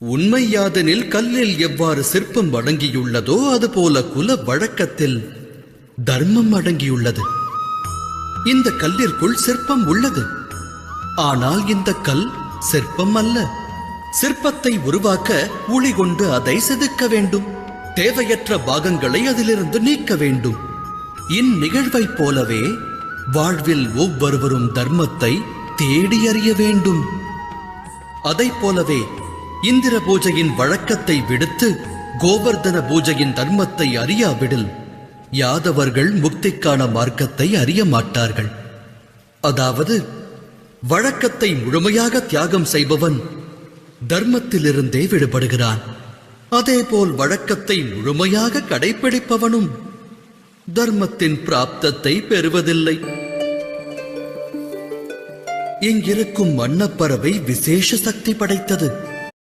உண்மை யாதெனில் கல்லில் எவ்வாறு சிற்பம் அடங்கியுள்ளதோ அதுபோல குல வழக்கத்தில் தர்மம் அடங்கியுள்ளது. இந்த கல்லிற்குள் சிற்பம் உள்ளது. ஆனால் இந்த கல் சிற்பம் அல்ல. சிற்பத்தை உருவாக்க உளி கொண்டு அதை செதுக்க வேண்டும். தேவையற்ற பாகங்களை அதிலிருந்து நீக்க வேண்டும். இந்நிகழ்வைப் போலவே வாழ்வில் ஒவ்வொருவரும் தர்மத்தை தேடி அறிய வேண்டும். அதைப் போலவே இந்திர பூஜையின் வழக்கத்தை விடுத்து கோவர்தன பூஜையின் தர்மத்தை அறியாவிடில் யாதவர்கள் முக்திக்கான மார்க்கத்தை அறிய மாட்டார்கள். அதாவது வழக்கத்தை முழுமையாக தியாகம் செய்பவன் தர்மத்திலிருந்தே விடுபடுகிறான். அதேபோல் வழக்கத்தை முழுமையாக கடைபிடிப்பவனும் தர்மத்தின் பிராப்தத்தை பெறுவதில்லை. இங்கிருக்கும் அன்னப்பறவை விசேஷ சக்தி படைத்தது.